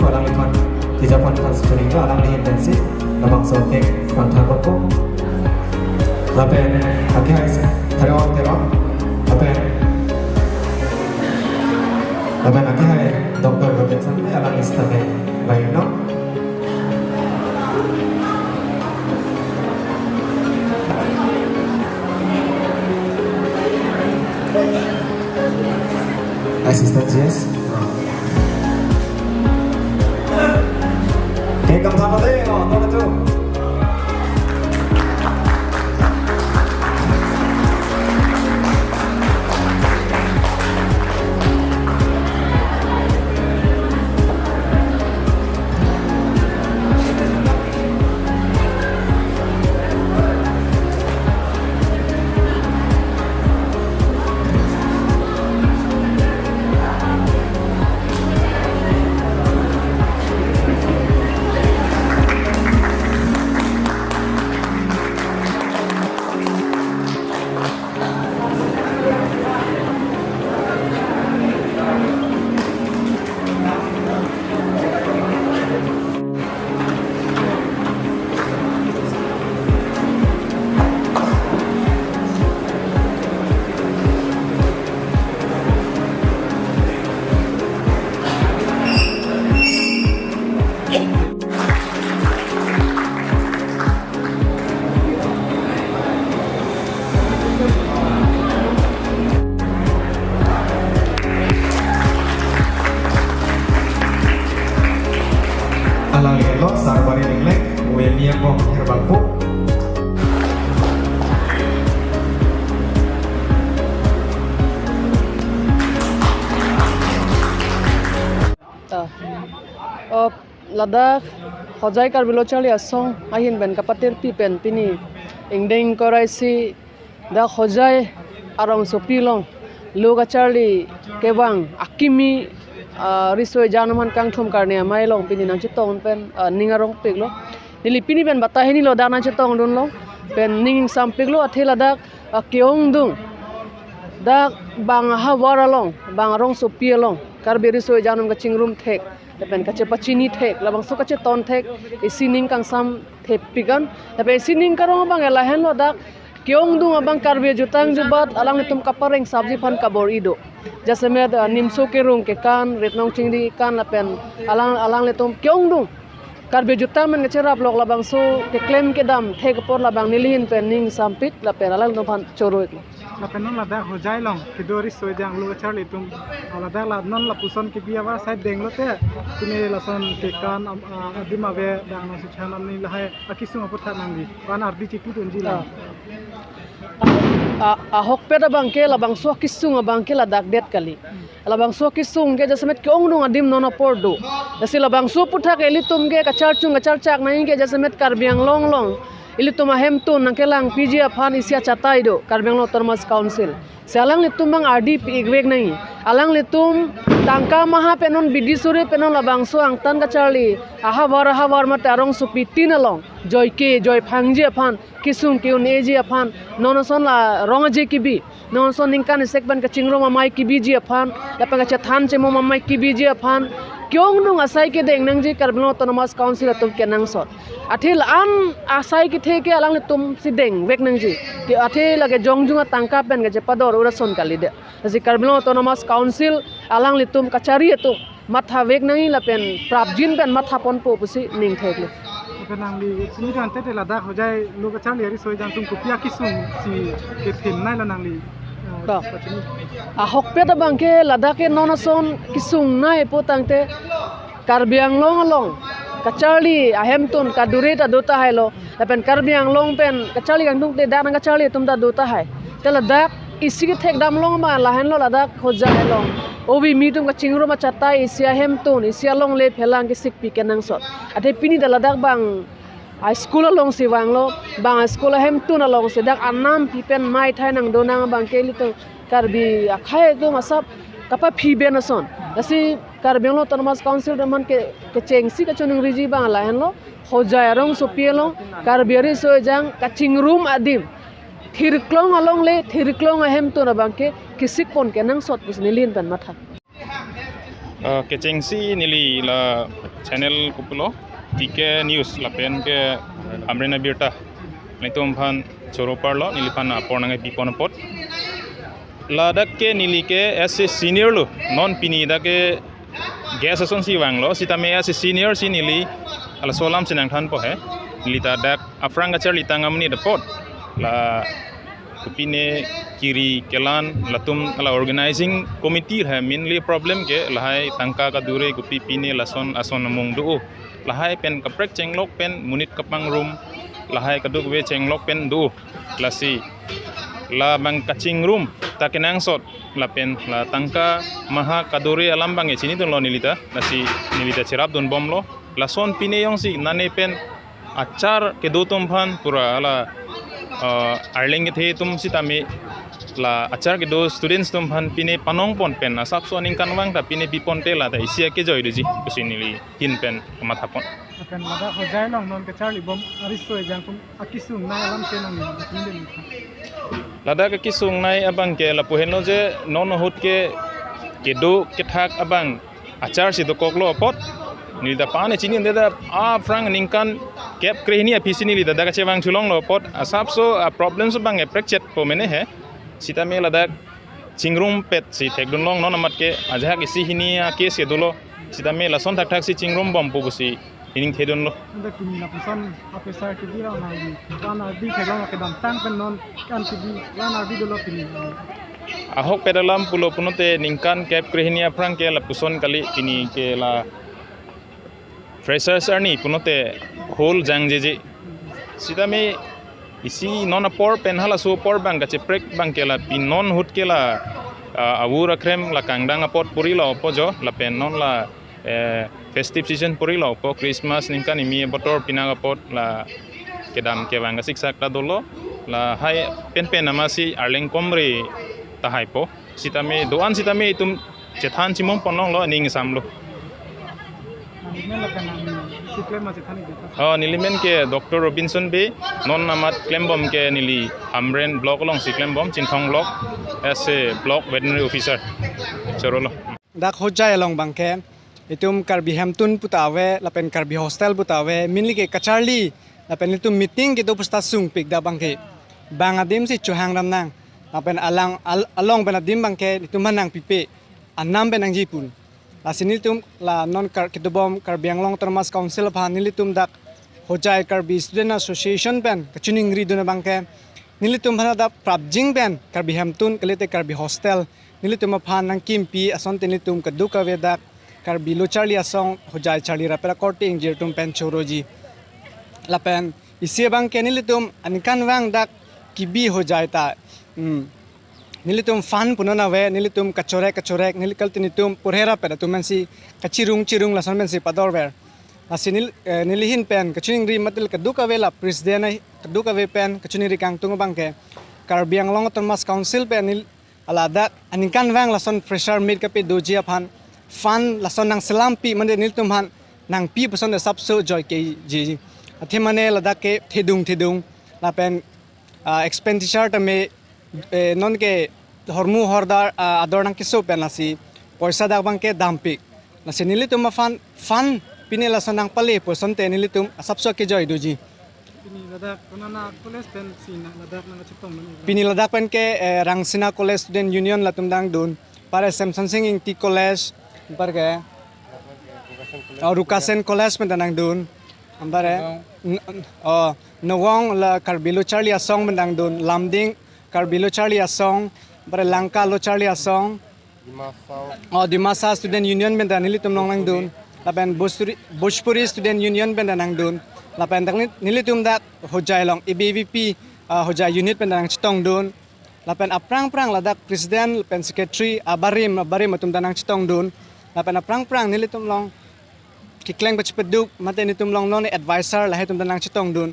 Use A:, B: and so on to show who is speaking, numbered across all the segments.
A: ko alang likon di Japan kan sering ko alang di intensi labang sotek kantar ko lape akhir teror lape akhir dokter Robinson alang istana baik no assistant yes 감사합니다. 너무 좀 alang elok sarbari ninglek uemia bom herbal puk
B: Ladakh hojai kar bilochali asong ahin ben kapatir pi pen pini ingdeng koraisi da hojai arong sopilong luga charli kebang akimi risoi januman kang thum karne mai long pini nang chitong pen ningarong piglo nili pini pen batahini lo dana chitong dun lo pen ning sam piglo athela dak keong dung dak bang ha waralong bang rong sopialong karbe risoi janum ka chingrum thek pen kache pachini thek labang so kache ton thek isining kang sam thep pigan tape isining karong bang elahen lo dak keong dung abang karbe jutang jubat alang tum kapareng sabji phan kabor ido जैसे मैं निम्सो के रूम के कान रेतनों चिंगदी कान लापेन अलांग ले तुम क्यों दूं कर बेजुता मन के आप लोग लाबांग सो के क्लेम के दाम थे के पोर लाबांग नीलिन पे निंग साम्पित लापेन अलांग तुम फान चोरो एक
C: लापेन नन लादा हो जाए लंग कि दोरी सोई जांग लोग चार्ली तुम लादा ला नन ला पुसन के बिया वा साइड देंग लोते तुने लसन के कान दिमा वे दांग नो सिछान अपनी लहाय अकिसु अपथा नंगी कान आरदी चिकु तुंजी ला ahok peda bangke labang so kisung bangke la dak det kali labang so kisung ke jasemet ke ong dong adim nono pordo jase labang so putha ke litum ke kachar chung kachar chak nahi ke jasemet karbiang long long ilitum ahem tu nangkelang pg afan isia chatai do karbiang lo termas council sealang litum bang adi igweg nahi alang litum tangka maha penon bidisure penon labang so angtan kacharli aha war mat arong so pitin along joy phangji afan kisung ke uneji afan nonoson la rongaje kibi nonoson ningkan sekban ka chingro mamai kibi ji afan lapa ka chathan chemo mamai kibi ji afan kyong nung asai ke deng nang ji karbno autonomous council atum kenang sot athil an asai ke the ke alang tum si deng wek nang ji ke athe lage jongjunga tangka pen ga je pador urason kali de ji karbno autonomous council alang litum kachari atum matha wek nang la pen prapjin pen matha pon po pusi ning thekle kenang di sini kan tete lada ho jae loga charli ri soi jang tum kopia kisung si ke thin nai la nang li
B: ahok peda bangke lada ke nonason kisung nai potangte karbiang long kacali ahem tun kadure ta dota hai lo pen karbiang long pen kacali gang tung te da nang kacali tum da dota hai te lada isi ke thek dam long ma lahen lo lada khoja hai long obi mitum ka chingro ma chatai isia hem tun isia long le phelang ke sik pi kenang sot ate pini da lada bang a school along si wang lo bang school hem tun along se dak anam pipen mai thai nang donang bang ke li to karbi akhai to masap kapa phi ben son dasi karbeng lo autonomous council man ke chengsi ka chunung riji bang la hen lo hojai rong so pielo karbiari so jang ka chingrum adim thirklong along le thirklong hem tun bang ke kisik pon ke nang sot pus nilin ban matha
D: Kecengsi nili la channel kupulo TK News la pen ke Amrena Birta nitum phan choro parlo nili pan apor nangai pipon pot la dak ke nili ke as a senior lo non pini dak ke gas ason si wang lo sitame as a senior si nili ala solam sinang than po he nili ta dak afrang achar litangam ni pot la kupine kiri kelan latum ala organizing committee hai mainly problem ke lahai tangka ka dure kupi pine lason ason mung du lahai pen kaprek chenglok pen munit kapang room lahai kaduk we chenglok pen du lasi la bang kaching room takenang sot la pen la tangka maha kadure alam bang e sini ton lo nilita lasi nilita cerap don bom lo lason pine yong si nane pen achar ke do tom phan pura ala arling the tum sitami la achar ke do students tum phan pine panong pon pen asap so ning kanwang ta pine bipon te la ta isia ke joy ji kusinili hin pen matha pon
E: akan lada hojai long non ke charli bom aristo e jang kum akisung na alam te nang ni tinde ni
D: lada ke kisung nai abang ke la puhen lo je non hut ke do ke thak abang achar si do koklo pot ni da pane chini de da frang ningkan kep krehni apisini li da ka chewang chulong lo pot asap so problems bang e prekchet po mene he sita me ladak chingrum pet si thekdun long non amat ke ajha ke si hini ke se dolo sita me lason thak thak si chingrum bom pu si hining thedun lo
E: anda kini na pusan apesar ke dira na ni kana di khagong ke dam tang pen non kan ti di lana di dolo kini
D: ahok pedalam pulo punote ningkan kep krehni frang ke la puson kali kini ke la freshers arni punote whole jang je sita me isi non apor pen hala so por bang ka cheprek bang ke la pin non hut ke la awur akrem la kangdang apot puri la opojo la pen non la festive season puri la opo Christmas ningkan imi botor pinang apot la kedam ke bang ka siksak ta dolo la hai pen amasi arleng komre ta haipo sita me doan sita me tum chethan chimom ponong lo ning samlo
E: ni la kan ni sikle ma je thani de
D: nilimen ke Dr. Robinson be non amat klembom ke nili Amren block long si klembom chinthong block as a block veterinary officer chorolo
E: dak hojai long bangke itum karbi hamtun putawe lapen karbi hostel putawe minli ke kacharli lapen itum meeting ke do pusta sung pik da bangke bangadim si chuhang ram nang lapen along benadim bangke itum manang pipe anam benang jipun lasinil tum la non kitubom karbiang long termas council pha nilitum dak hojai karbi student association pen kachuning ri duna bangke nilitum bhana da prabjing pen karbi hamtun kalite karbi hostel nilitum pha nang kimpi ason nilitum kadu ka vedak karbi lo charli asong hojai charli rapera korting jirtum pen choroji lapen isi bangke nilitum ankan wang dak kibi hojai ta nilitum fan punana we nilitum kachorek nilikal tinitum purhera peda tumansi kachirung lasan mensi pador wer asinil nilihin pen kachuning ri matil kaduka vela president kaduka ve pen kachuning ri kang tungo bangke karbiang long termas council pen nil alada aninkan wang lason fresher mid kape doji aphan fan lason nang selampi mande nilitum han nang pi person de sapso joy ke ji athemane lada ke thedung la pen expenditure tame non ke hormu hordar ador nang kiso pen lasi poisa dak bang ke dampik lasi nilitum fan pini lasan nang pale person te nilitum sapso ke joy doji pini ladak konana college pen sina ladak nang chitong pini ladak pen ke rangsina college student union latum dang dun pare samsung singing ti college par ke rukasen college pen dang dun ambare nowong la karbilo charlie asong mendang dun lamding karbilo charlie asong bare langka lo charlie asong dimasa student union benda nilitum nang dun lapen bhojpuri student union benda nang dun lapen tak nilitum dak hojai long EBVP hojai unit benda nang chitong dun lapen aprang ladak president lapen secretary barim atum danang chitong dun lapen aprang nilitum long kikleng bachpeduk mate nilitum long non advisor lahe tum danang chitong dun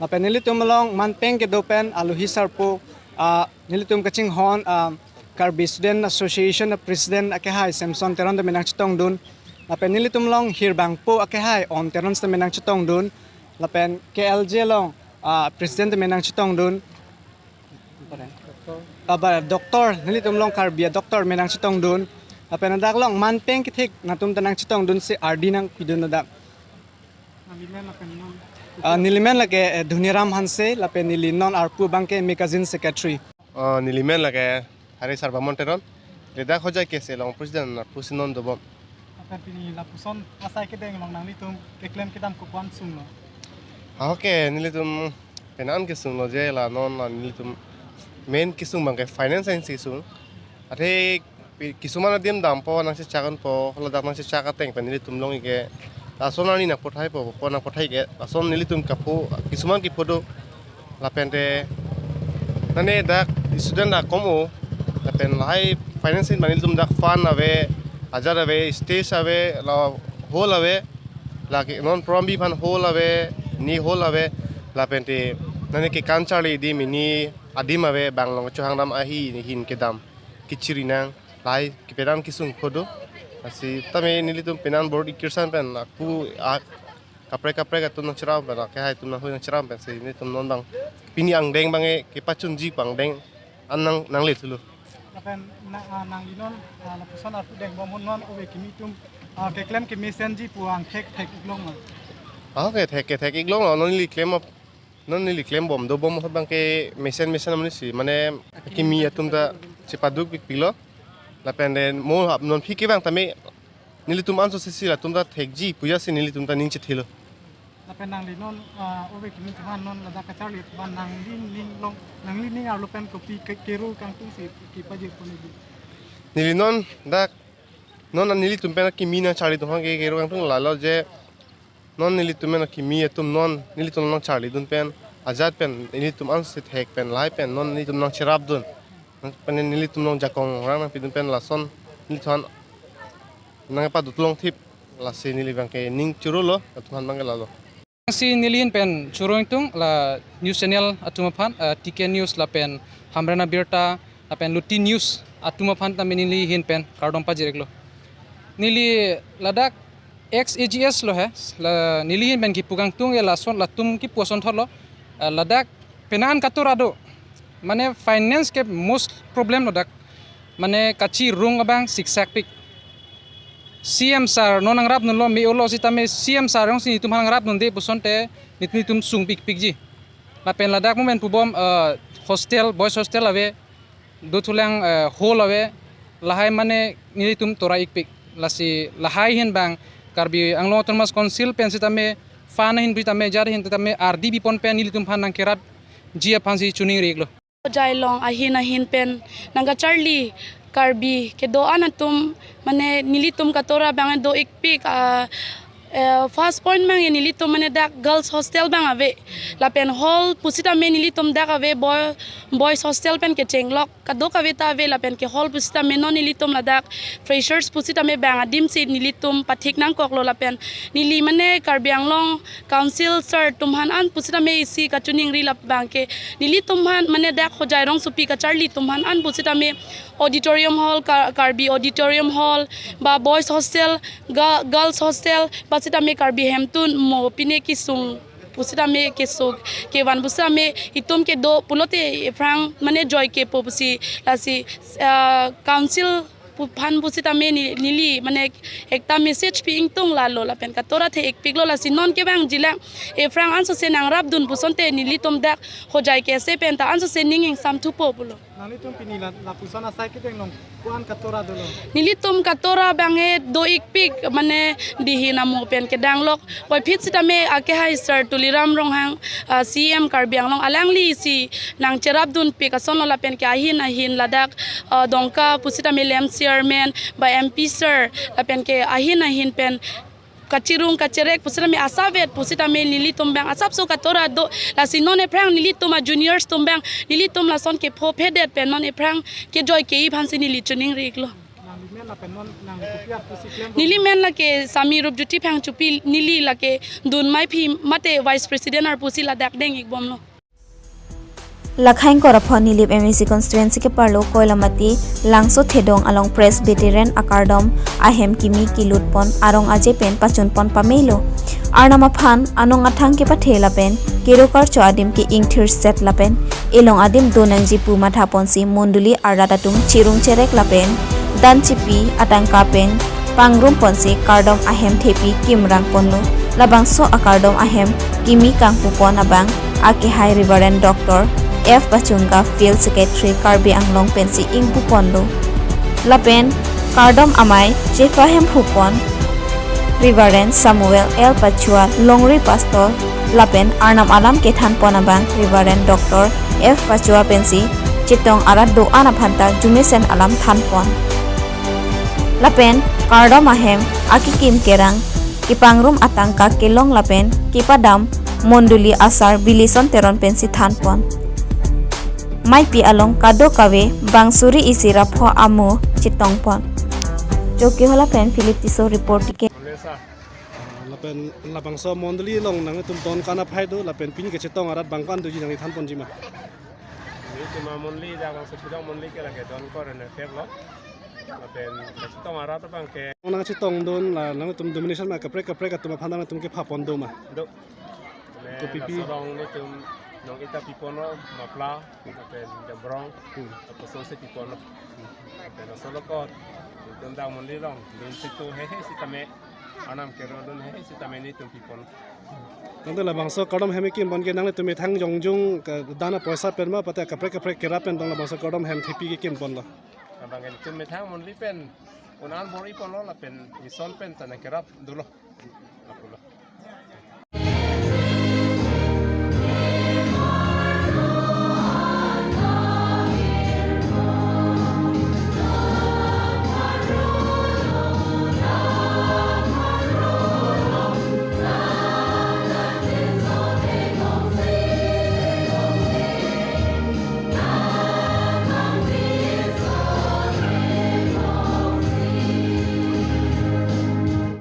E: lapen nilitum long manpeng ke dopen aluhisar po nilitum kaching hon karbi student association president akehai samson teron de menang chitong dun lapen nilitum long hirbang po akehai on teron de menang chitong dun lapen KLJ long president de menang chitong dun doktor nilitum long karbi doktor menang chitong dun lapen dak long man peng ki thik natum tanang chitong dun se RD nang pidun dak nilimen lake Dhuniram Hanse lapen nili non arpu bangke magazine secretary
F: nilimen lake hari sarba monteron leda khojai kese long president na pusinon dobo
E: akan pini lapuson asai ke deng long nang litum reclaim kedam ko kwan sung no
F: oke nilitum penan ke sung lo je la non la nilitum main kisung bangke finance and sisung ate kisumana dim dam po nang se chakan po ladak nang se chakateng pen nilitum long ike asonani na pothai po na pothai ke ason nilitum kapu kisuman ki podo lapente nane dak student na komo lapen lai financing nilitum dak fan ave ajar ave stage ave la hol ave la ke non prombi fan hol ave ni hol ave lapente nane ke kanchali di mini adim ave banglong chuhang dam ahi ni hin ke dam kichiri nang lai ki pedan kisung podo asi tame nilitum penan board ikirsan pen aku kapre gatun nang cerau pen ke hai tum nang hui nang cerau pen si nilitum non bang pini ang deng bange ke pacun ji pang deng anang nang le thulu
E: lapen nang linon lapuson arpu deng bomon non owe kimitum ke claim ke mesenji puang thek iglong no
F: oke thek iglong non li claim bom do bom bang ke mesen amni si mane kimi atum da cepaduk pilo lapen den mo non phiki bang tame nilitum anso sisi la tumda thekji puya si nilitum ta ninche thilo
E: lapen nang linon owe kimitum han non lada ka charli ban nang ling ar lopen kopi keru kang tung si ki paje poni
F: nilinon da non nilitum pena kimina charli to hange keru kang tung lalo je non nilitum na kimi atum non nilitum nang charli dun pen azad pen nilitum anso thek pen lai pen non nilitum nang cherap dun pen nilitum nang jakong rang pidun pen lason nilitan nang pa dutlong tip la se nili bangke ning churulo atuhan bangke lalo
G: si nilin pen churong tung la news channel atumapan TK news la pen hamrana birta la pen luti news atumapan ta nili hin pen kardom pa jireklo nili ladak ex AGS lo hai la nili hin pen ki pugang tung ya lason la tum ki poson tholo ladak penan katurado mane finance ke most problem ladak mane kachi rung abang siksak pik CM sar non angrap non lo me olo si tame CM sar rong si tum angrap non de pusonte nitni tum sung pik ji la pen ladak momen pubom hostel boys hostel ave do tulang hol ave lahai mane nili tum tora ik pik lasi lahai hin bang karbi anglo thomas council pen si tame fan hin bi tame jar hin tame RD bi pon pen nili tum phan nang kerat ji phan si chuning reglo
C: jai long ahin pen nanga charlie karbi ke do anatum mane nilitum katora bang do ikpik first point mang nilitum mane dak girls hostel bang ave la pen hall pusita me nilitum dak ave boys hostel pen ke chenglok kadok ave ta ave la pen ke hall pusita me non nilitum la dak freshers pusita me bang adim si nilitum pathik nang koklo la pen nili mane karbi anglong council sir tumhan an pusita me isi ka tuning ri la bang ke nilitum han mane dak khojai rong supi ka charli tumhan an pusita me auditorium hall karbi auditorium hall ba boys hostel girls hostel pasita me karbi hemtun mo pine ki sung pusita me ke sok ke wan busa me itum ke do pulote frang mane joy ke popusi lasi council phan pusita me nili mane ekta message pi ingtung lalo la pen ka tora the ek piglo la sinon ke bang jila e frang anso se nang rap dun pusonte nili tom dak khojai ke se pen ta anso se ninging sam thu populo
E: nalitum pini la pusana sai ke deng long kuan katora dolo
C: nilitum katora bange do ikpik mane dihina mo pen ke danglok poi phit sita me ake hai sir tuliram rong hang CM karbiang long alangli si nang cherap dun pe ka son la pen ke ahin ladak dongka pusita me lem chairman by MP sir la pen ke ahin pen kacirung kacerek pusita me asavet pusita me nili tumbang asap so katora do la sinone prang nili tuma juniors tumbang nili tum la son ke pho phedet pen non e prang ke joy ke i phansi nili chuning reklo nili men la ke sami rup juti phang chupi nili la ke dun mai phi mate vice president ar pusi la dak deng ik bom no
H: Lakhain Korapon Nilip MEC constituency ke parlo Koilamati Langso Thedong along press veteran akardom ahem kimi kilutpon arong aje pen pachunpon pamelo arnama phan anong athang ke pathela pen kirokar cho adim ke ingthir set lapen elong adim donangji pu matha ponsi monduli aratatum chirung cherek lapen dan cipi atang kapen pangrum ponsi kardom ahem tepi kimrang ponlu labang so akardom ahem kimi kang pupon abang aki hai Reverend Dr. F. Bachunga Field Secretary Karbi Anglong pensi ing puponlu lapen kardom amai jefahem pupon Reverend Samuel L. Pachua Longri Pastor lapen Arnam Alam Kethan Ponabang Reverend Dr. F. Pachua pensi Chitong arat do anaphanta Jumesen Alam Thanpon lapen kardom ahem aki kim kerang kipangrum atangka kelong lapen kipadam monduli asar bilison teron pensi thanpon mai pi along kado kawe bangsuri isira pho amu chitongpon joki hola pen Philip Tiso report ke
I: lapen labang so mondli long nang tum ton kana phai do lapen pin ke chetong arat bangkan do ji nang than pon jima
F: ni cuma monli da bang sepidang monli ke lagi don kor ne feb lo lapen chetong arat bang ke
I: nang chetong don la nang tum domination ma kapre tum phana tum ke phapon do ma
F: do
I: to pipi
F: dong ni tum nong ita pipono mapla lapen jambrong apa so se pipono lapen solo kor tum da monli long don situ hehe sitame anam kero don hehe sitame ni tum pipono
I: nanti labang so kardom hem kim bon ke nang le tum thang jongjung dana poisa pen ma pata kapre kera pen dong labang so kardom hem thipi ke kim bon la
F: abang en tum thang monli pen unan bori pono la pen ison pen tan kerap dulo